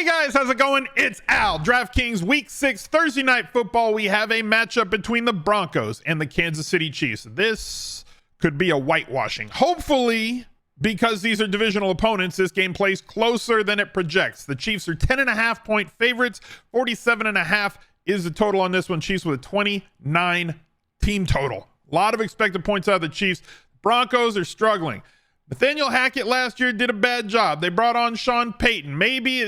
Hey guys, how's it going? It's Al. DraftKings Week 6 Thursday Night Football. We have a matchup between the Broncos and the Kansas City Chiefs. This could be a whitewashing. Hopefully, because these are divisional opponents, this game plays closer than it projects. The Chiefs are 10.5 point favorites. 47.5 is the total on this one. Chiefs with a 29 team total. A lot of expected points out of the Chiefs. Broncos are struggling. Nathaniel Hackett last year did a bad job. They brought on Sean Payton. Maybe,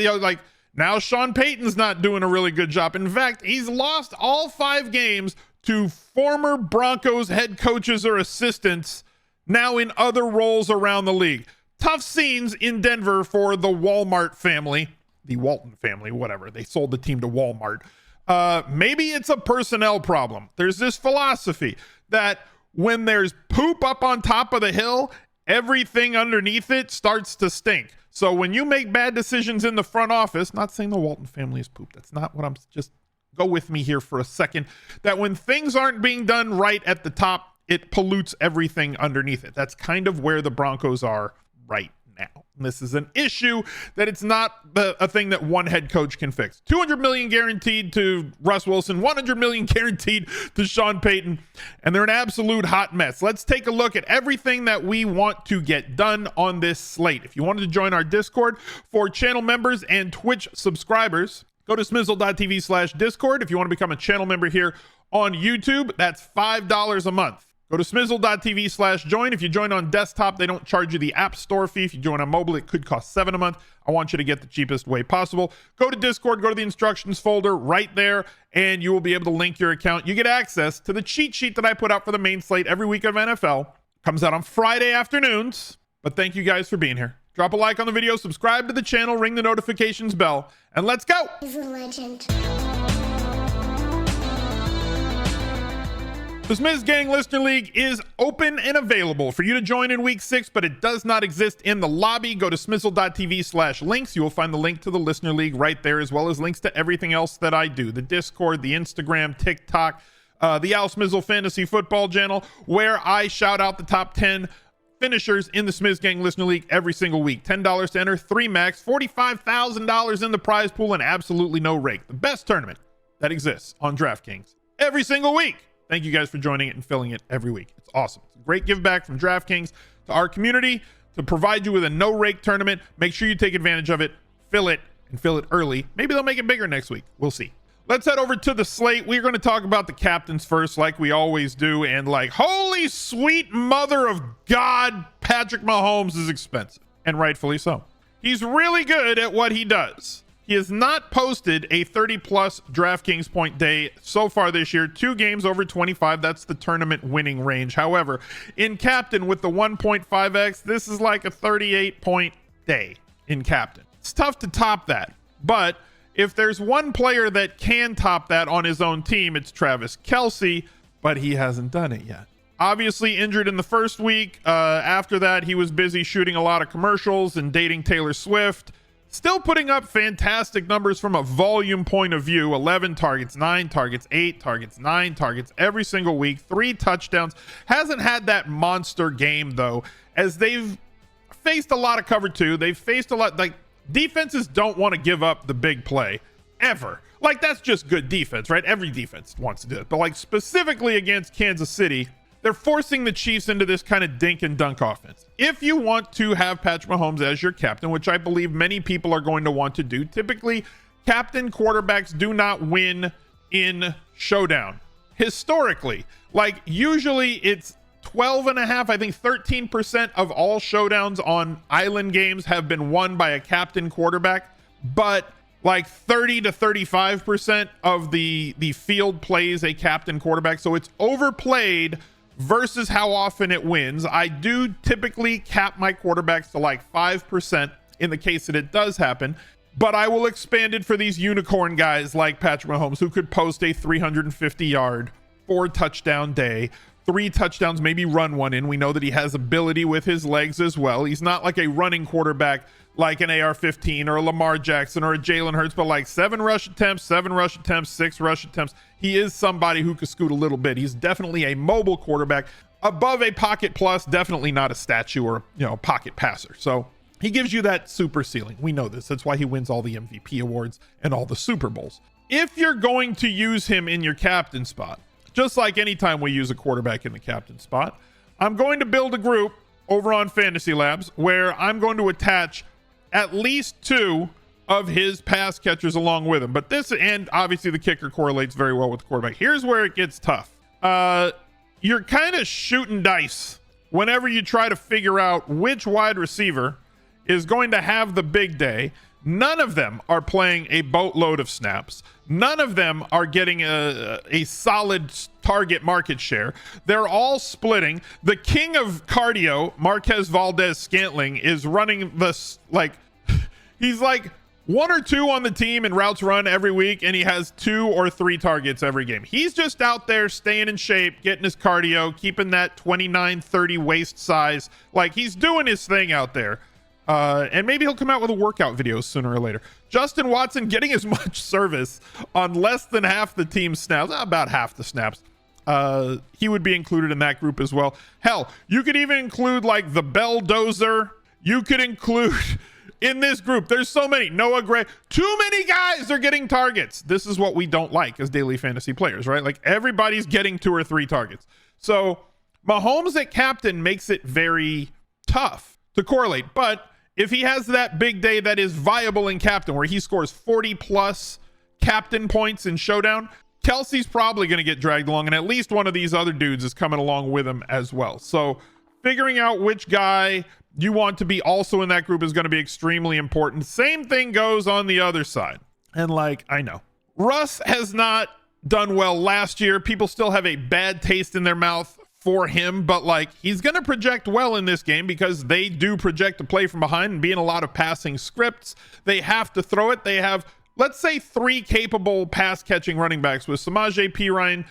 now Sean Payton's not doing a really good job. In fact, he's lost all 5 games to former Broncos head coaches or assistants now in other roles around the league. Tough scenes in Denver for the Walmart family, the Walton family, whatever. They sold the team to Walmart. Maybe it's a personnel problem. There's this philosophy that when there's poop up on top of the hill, everything underneath it starts to stink. So when you make bad decisions in the front office, not saying the Walton family is poop. That's not what I'm just go with me here for a second. That when things aren't being done right at the top, it pollutes everything underneath it. That's kind of where the Broncos are right now. And this is an issue that it's not a thing that one head coach can fix. $200 million guaranteed to Russ Wilson, $100 million guaranteed to Sean Payton, and they're an absolute hot mess. Let's take a look at everything that we want to get done on this slate. If you wanted to join our Discord for channel members and Twitch subscribers, go to smizzle.tv/Discord. If you want to become a channel member here on YouTube, that's $5 a month. Go to smizzle.tv/join. If you join on desktop, they don't charge you the app store fee. If you join on mobile, it could cost $7 a month. I want you to get the cheapest way possible. Go to Discord, go to the instructions folder right there, and you will be able to link your account. You get access to the cheat sheet that I put out for the main slate every week of NFL. Comes out on Friday afternoons. But thank you guys for being here. Drop a like on the video, subscribe to the channel, ring the notifications bell, and let's go. He's a legend. The Smiz Gang Listener League is open and available for you to join in week 6, but it does not exist in the lobby. Go to smizzle.tv/links. You will find the link to the Listener League right there, as well as links to everything else that I do. The Discord, the Instagram, TikTok, the Al Smizzle Fantasy Football channel, where I shout out the top 10 finishers in the Smiz Gang Listener League every single week. $10 to enter, 3 max, $45,000 in the prize pool, and absolutely no rake. The best tournament that exists on DraftKings every single week. Thank you guys for joining it and filling it every week. It's awesome. It's a great give back from DraftKings to our community to provide you with a no rake tournament. Make sure you take advantage of it, fill it, and fill it early. Maybe they'll make it bigger next week. We'll see. Let's head over to the slate. We're going to talk about the captains first, like we always do. And holy sweet mother of God, Patrick Mahomes is expensive, and rightfully so. He's really good at what he does. He has not posted a 30-plus DraftKings point day so far this year. 2 games over 25. That's the tournament winning range. However, in captain with the 1.5x, this is like a 38-point day in captain. It's tough to top that. But if there's one player that can top that on his own team, it's Travis Kelce, but he hasn't done it yet. Obviously injured in the first week. After that, he was busy shooting a lot of commercials and dating Taylor Swift. Still putting up fantastic numbers from a volume point of view. 11 targets, 9 targets, 8 targets, 9 targets every single week. 3 touchdowns. Hasn't had that monster game, though, as they've faced a lot of cover 2. They've faced a lot. Defenses don't want to give up the big play, ever. That's just good defense, right? Every defense wants to do it. But, specifically against Kansas City, they're forcing the Chiefs into this kind of dink and dunk offense. If you want to have Patrick Mahomes as your captain, which I believe many people are going to want to do, typically captain quarterbacks do not win in Showdown. Historically, usually it's 12.5, I think 13% of all showdowns on island games have been won by a captain quarterback, but 30 to 35% of the field plays a captain quarterback. So it's overplayed versus how often it wins. I do typically cap my quarterbacks to 5% in the case that it does happen, but I will expand it for these unicorn guys like Patrick Mahomes, who could post a 350-yard, 4-touchdown day, 3 touchdowns, maybe run one in. We know that he has ability with his legs as well. He's not like a running quarterback like an AR-15 or a Lamar Jackson or a Jalen Hurts, but 7 rush attempts, 7 rush attempts, 6 rush attempts. He is somebody who could scoot a little bit. He's definitely a mobile quarterback above a pocket plus, definitely not a statue or pocket passer. So He gives you that super ceiling. We know this. That's why he wins all the MVP awards and all the Super Bowls. If you're going to use him in your captain spot, just like anytime we use a quarterback in the captain spot, I'm going to build a group over on Fantasy Labs where I'm going to attach at least 2 of his pass catchers along with him. But this, and obviously the kicker correlates very well with the quarterback. Here's where it gets tough. You're kind of shooting dice whenever you try to figure out which wide receiver is going to have the big day. None of them are playing a boatload of snaps. None of them are getting a solid target market share. They're all splitting. The king of cardio, Marquez Valdez-Scantling, is running this, like, he's like 1 or 2 on the team in routes run every week, and he has 2 or 3 targets every game. He's just out there staying in shape, getting his cardio, keeping that 29-30 waist size. Like, he's doing his thing out there. And maybe he'll come out with a workout video sooner or later. Justin Watson getting as much service on less than half the team's snaps, about half the snaps. He would be included in that group as well. Hell, you could even include like the Belldozer. You could include in this group. There's so many. Noah Gray. Too many guys are getting targets. This is what we don't like as daily fantasy players, right? Like everybody's getting 2 or 3 targets. So Mahomes at captain makes it very tough to correlate. But if he has that big day that is viable in captain, where he scores 40 plus captain points in Showdown, Kelsey's probably going to get dragged along, and at least one of these other dudes is coming along with him as well. So figuring out which guy you want to be also in that group is going to be extremely important. Same thing goes on the other side. And like, I know Russ has not done well last year. People still have a bad taste in their mouth for him, but like, he's going to project well in this game because they do project to play from behind and be in a lot of passing scripts. They have to throw it. They have, let's say, 3 capable pass catching running backs with Samaje Perine,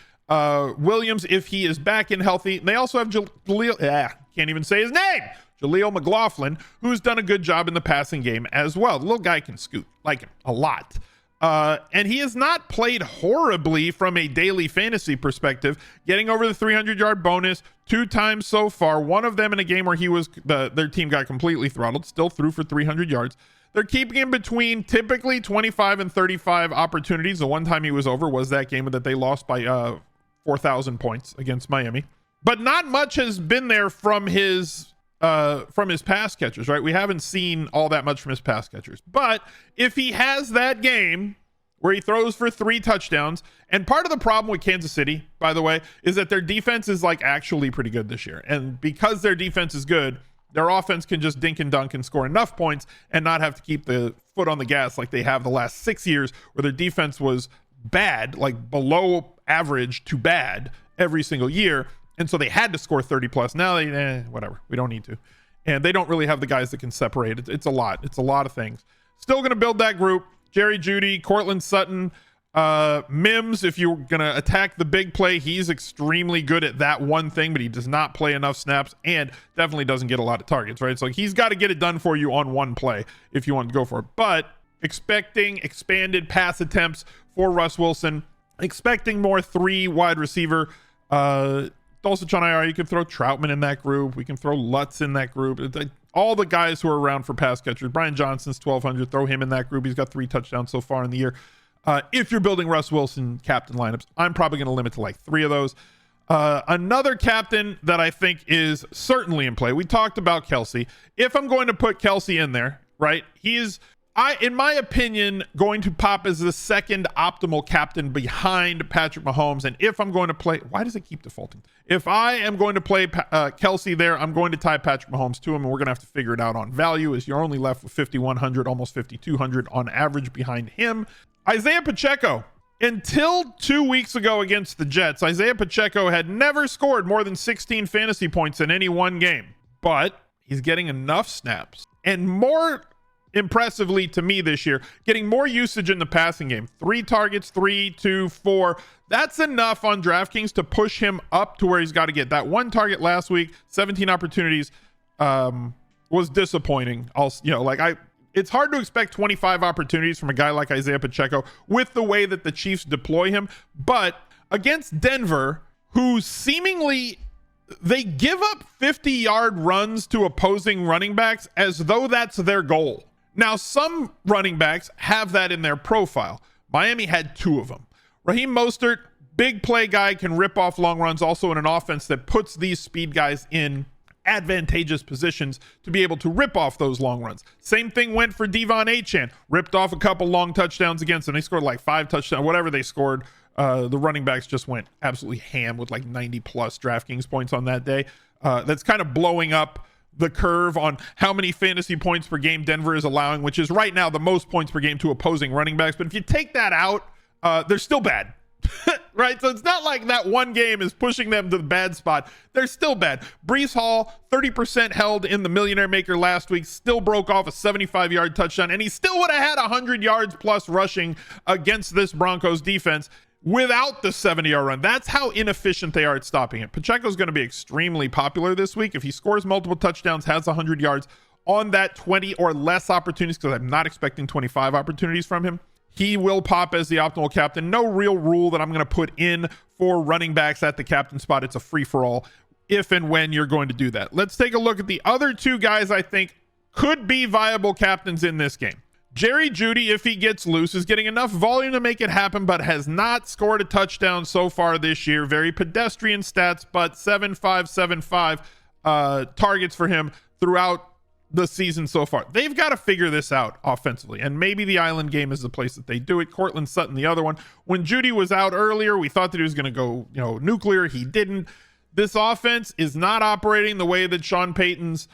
Williams, if he is back and healthy. They also have can't even say his name, Jaleel McLaughlin, who's done a good job in the passing game as well. The little guy can scoot, like him a lot. And he has not played horribly from a daily fantasy perspective, getting over the 300-yard bonus 2 times so far. One of them in a game where he was their team got completely throttled, still threw for 300 yards. They're keeping him between typically 25 and 35 opportunities. The one time he was over was that game that they lost by 4,000 points against Miami. But not much has been there from his pass catchers, right? We haven't seen all that much from his pass catchers. But if he has that game where he throws for 3 touchdowns, and part of the problem with Kansas City, by the way, is that their defense is like actually pretty good this year. And because their defense is good, their offense can just dink and dunk and score enough points and not have to keep the foot on the gas like they have the last 6 years, where their defense was bad, like below average to bad every single year. And so they had to score 30 plus. Now they, whatever, we don't need to. And they don't really have the guys that can separate it. It's a lot. It's a lot of things. Still going to build that group. Jerry Jeudy, Cortland Sutton, Mims. If you're going to attack the big play, he's extremely good at that one thing, but he does not play enough snaps and definitely doesn't get a lot of targets, right? So he's got to get it done for you on one play if you want to go for it. But expecting expanded pass attempts for Russ Wilson, expecting more 3 wide receiver, Dulcich on IR. You can throw Troutman in that group. We can throw Lutz in that group. All the guys who are around for pass catchers. Brian Johnson's 1,200. Throw him in that group. He's got 3 touchdowns so far in the year. If you're building Russ Wilson captain lineups, I'm probably going to limit to like 3 of those. Another captain that I think is certainly in play. We talked about Kelsey. If I'm going to put Kelsey in there, right, he's, in my opinion, going to pop as the second optimal captain behind Patrick Mahomes. And if I'm going to play, why does it keep defaulting? If I am going to play Kelsey there, I'm going to tie Patrick Mahomes to him, and we're going to have to figure it out on value, as you're only left with 5,100, almost 5,200 on average behind him. Isaiah Pacheco. Until 2 weeks ago against the Jets, Isaiah Pacheco had never scored more than 16 fantasy points in any one game. But he's getting enough snaps, and more impressively to me this year, getting more usage in the passing game. 3 targets, 3, 2, 4. That's enough on DraftKings to push him up to where he's got to get. That 1 target last week, 17 opportunities, was disappointing. It's hard to expect 25 opportunities from a guy like Isaiah Pacheco with the way that the Chiefs deploy him. But against Denver, who seemingly they give up 50-yard runs to opposing running backs as though that's their goal. Now, some running backs have that in their profile. Miami had 2 of them. Raheem Mostert, big play guy, can rip off long runs, also in an offense that puts these speed guys in advantageous positions to be able to rip off those long runs. Same thing went for Devon Achane. Ripped off a couple long touchdowns against them. They scored like 5 touchdowns, whatever they scored. The running backs just went absolutely ham with like 90 plus DraftKings points on that day. That's kind of blowing up the curve on how many fantasy points per game Denver is allowing, which is right now the most points per game to opposing running backs. But if you take that out, they're still bad. Right? So it's not like that one game is pushing them to the bad spot. They're still bad. Breece Hall, 30% held in the Millionaire Maker last week, still broke off a 75-yard touchdown, and he still would have had 100 yards plus rushing against this Broncos defense without the 70-yard run. That's how inefficient they are at stopping it. Pacheco's going to be extremely popular this week. If he scores multiple touchdowns, has 100 yards on that 20 or less opportunities, because I'm not expecting 25 opportunities from him, he will pop as the optimal captain. No real rule that I'm going to put in for running backs at the captain spot. It's a free-for-all if and when you're going to do that. Let's take a look at the other 2 guys I think could be viable captains in this game. Jerry Jeudy, if he gets loose, is getting enough volume to make it happen, but has not scored a touchdown so far this year. Very pedestrian stats, but 7.5 targets for him throughout the season so far. They've got to figure this out offensively, and maybe the island game is the place that they do it. Cortland Sutton, the other one. When Jeudy was out earlier, we thought that he was going to go, nuclear. He didn't. This offense is not operating the way that Sean Payton's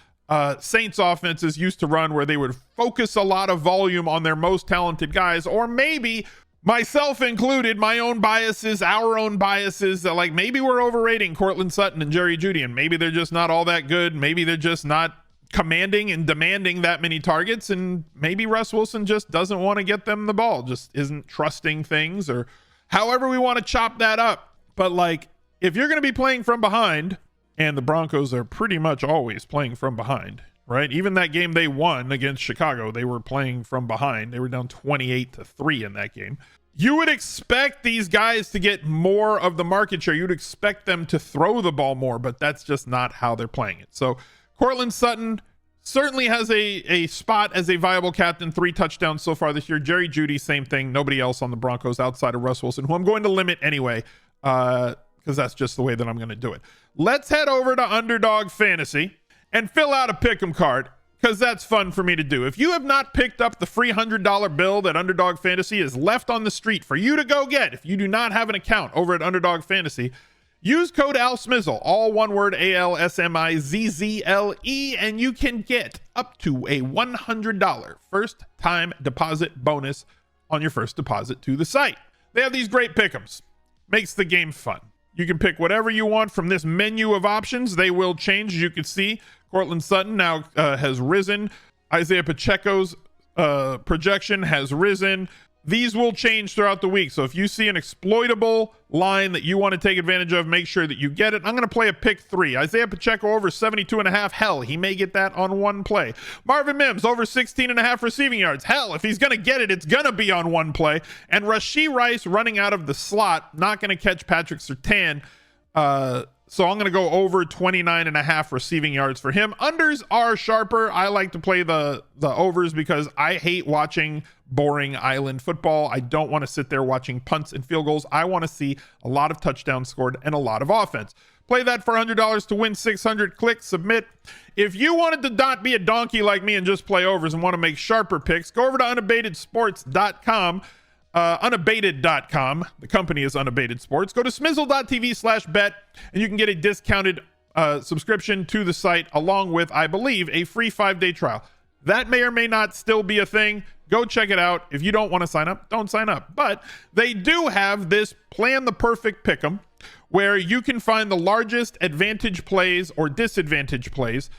Saints offenses used to run, where they would focus a lot of volume on their most talented guys, or maybe myself included, my own biases, our own biases, that like maybe we're overrating Cortland Sutton and Jerry Jeudy, and maybe they're just not all that good. Maybe they're just not commanding and demanding that many targets, and maybe Russ Wilson just doesn't want to get them the ball, just isn't trusting things, or however we want to chop that up. But like, if you're going to be playing from behind, and the Broncos are pretty much always playing from behind, right? Even that game they won against Chicago, they were playing from behind. They were down 28-3 in that game. You would expect these guys to get more of the market share. You'd expect them to throw the ball more, but that's just not how they're playing it. So Cortland Sutton certainly has a spot as a viable captain, 3 touchdowns so far this year. Jerry Jeudy, same thing. Nobody else on the Broncos outside of Russ Wilson, who I'm going to limit anyway, because that's just the way that I'm going to do it. Let's head over to Underdog Fantasy and fill out a pick'em card, because that's fun for me to do. If you have not picked up the free $100 bill that Underdog Fantasy is left on the street for you to go get, if you do not have an account over at Underdog Fantasy, use code ALSMIZZLE, all one word, ALSMIZZLE, and you can get up to a $100 first time deposit bonus on your first deposit to the site. They have these great pick'ems. Makes the game fun. You can pick whatever you want from this menu of options. They will change. As you can see, Cortland Sutton now has risen. Isaiah Pacheco's projection has risen. These will change throughout the week. So if you see an exploitable line that you want to take advantage of, make sure that you get it. I'm going to play a pick 3. Isaiah Pacheco over 72.5. Hell, he may get that on one play. Marvin Mims over 16.5 receiving yards. Hell, if he's going to get it, it's going to be on one play. And Rashee Rice running out of the slot, not going to catch Patrick Surtain. So I'm going to go over 29.5 receiving yards for him. Unders are sharper. I like to play the overs because I hate watching boring island football. I don't want to sit there watching punts and field goals. I want to see a lot of touchdowns scored and a lot of offense. Play that for $100 to win 600. Click submit. If you wanted to not be a donkey like me and just play overs and want to make sharper picks, go over to unabatedsports.com. Unabated.com. The company is Unabated Sports. Go to smizzle.tv/bet and you can get a discounted subscription to the site, along with, I believe, a free 5-day trial. That may or may not still be a thing. Go check it out. If you don't want to sign up, don't sign up. But they do have this Plan the Perfect Pick'em, where you can find the largest advantage plays or disadvantage plays.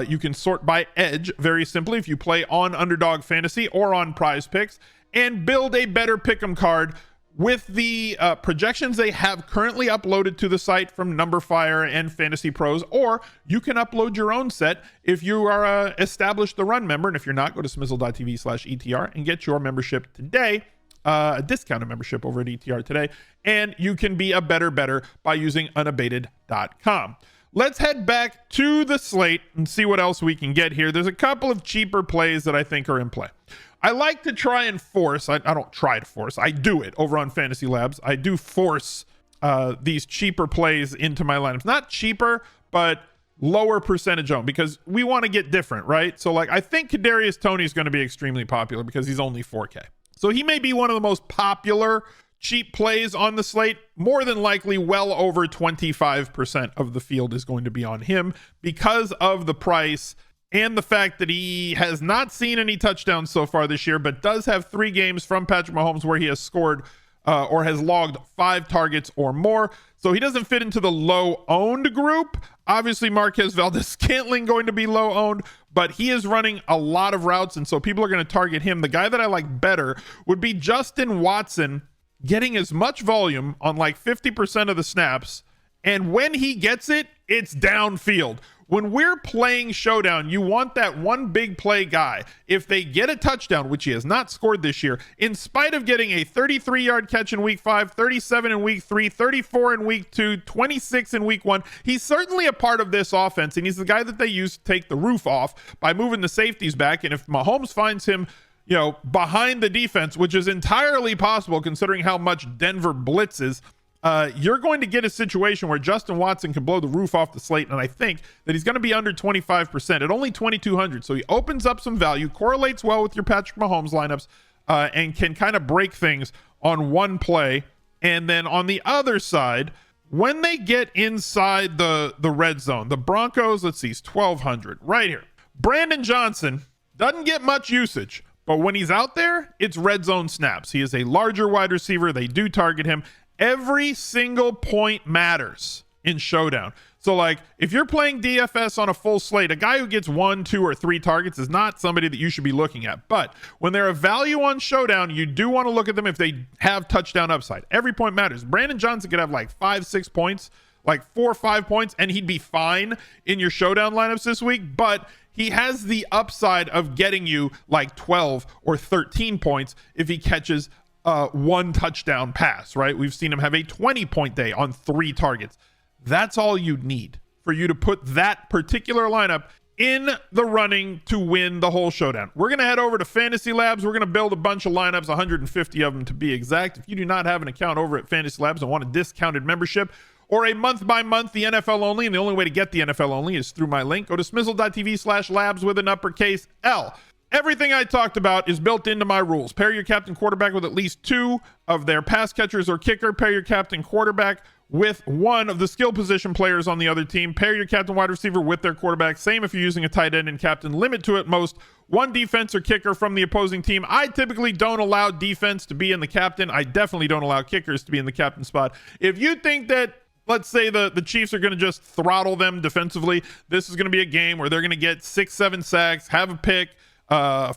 You can sort by edge very simply if you play on Underdog Fantasy or on Prize Picks, and build a better pick'em card with the projections they have currently uploaded to the site from Numberfire and Fantasy Pros. Or you can upload your own set if you are established the Run member. And if you're not, go to smizzle.tv/ETR and get your membership today, a discounted membership over at ETR today. And you can be a better by using unabated.com. let's head back to the slate and see what else we can get here. There's a couple of cheaper plays that I think are in play. I like to try and force, I don't try to force, I do it over on Fantasy Labs. I do force these cheaper plays into my lineups. Not cheaper, but lower percentage owned, because we want to get different, right? So like, I think Kadarius Toney is going to be extremely popular because he's only 4K. So he may be one of the most popular cheap plays on the slate. More than likely, well over 25% of the field is going to be on him because of the price and the fact that he has not seen any touchdowns so far this year, but does have 3 games from Patrick Mahomes where he has scored or has logged 5 targets or more. So he doesn't fit into the low owned group. Obviously, Marquez Valdes-Scantling going to be low owned, but he is running a lot of routes, and so people are going to target him. The guy that I like better would be Justin Watson, getting as much volume on like 50% of the snaps, and when he gets it, it's downfield. When we're playing Showdown, you want that one big play guy. If they get a touchdown, which he has not scored this year, in spite of getting a 33-yard catch in week 5, 37 in week 3, 34 in week 2, 26 in week 1, he's certainly a part of this offense, and he's the guy that they use to take the roof off by moving the safeties back. And if Mahomes finds him, you know, behind the defense, which is entirely possible considering how much Denver blitzes, you're going to get a situation where Justin Watson can blow the roof off the slate, and I think that he's going to be under 25% at only 2,200. So he opens up some value, correlates well with your Patrick Mahomes lineups, and can kind of break things on one play. And then on the other side, when they get inside the red zone, the Broncos, let's see, 1,200 right here. Brandon Johnson doesn't get much usage, but when he's out there, it's red zone snaps. He is a larger wide receiver. They do target him. Every single point matters in Showdown. So like, if you're playing DFS on a full slate, a guy who gets 1, 2, or 3 targets is not somebody that you should be looking at. But when they're a value on Showdown, you do want to look at them if they have touchdown upside. Every point matters. Brandon Johnson could have like 5, 6 points, like 4 or 5 points, and he'd be fine in your Showdown lineups this week. But he has the upside of getting you like 12 or 13 points if he catches 1 touchdown pass, right? We've seen him have a 20-point day on 3 targets. That's all you need for you to put that particular lineup in the running to win the whole Showdown. We're going to head over to Fantasy Labs. We're going to build a bunch of lineups, 150 of them to be exact. If you do not have an account over at Fantasy Labs and want a discounted membership or a month-by-month, the NFL only, and the only way to get the NFL only is through my link. Go to smizzle.tv/labs with an uppercase L. Everything I talked about is built into my rules. Pair your captain quarterback with at least 2 of their pass catchers or kicker. Pair your captain quarterback with 1 of the skill position players on the other team. Pair your captain wide receiver with their quarterback. Same if you're using a tight end and captain. Limit to at most 1 defense or kicker from the opposing team. I typically don't allow defense to be in the captain. I definitely don't allow kickers to be in the captain spot. If you think that, let's say the Chiefs are going to just throttle them defensively, this is going to be a game where they're going to get 6, 7 sacks, have a pick,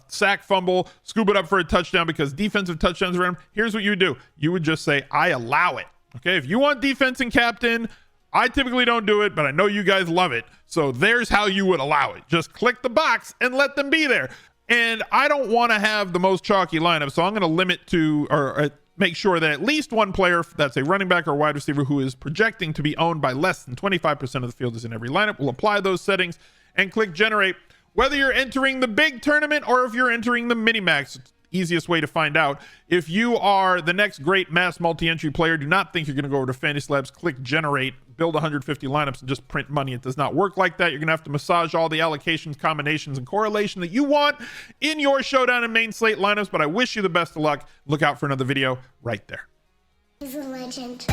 sack, fumble, scoop it up for a touchdown because defensive touchdowns around him. Here's what you do. You would just say, I allow it. Okay. If you want defense and captain, I typically don't do it, but I know you guys love it. So there's how you would allow it. Just click the box and let them be there. And I don't want to have the most chalky lineup. So I'm going to limit to, or make sure that at least 1 player, that's a running back or wide receiver who is projecting to be owned by less than 25% of the field is in every lineup. We'll apply those settings and click generate. Whether you're entering the big tournament or if you're entering the mini max, easiest way to find out. If you are the next great mass multi-entry player, do not think you're going to go over to Fantasy Labs, click generate, build 150 lineups, and just print money. It does not work like that. You're going to have to massage all the allocations, combinations, and correlation that you want in your Showdown and main slate lineups, but I wish you the best of luck. Look out for another video right there. He's a legend.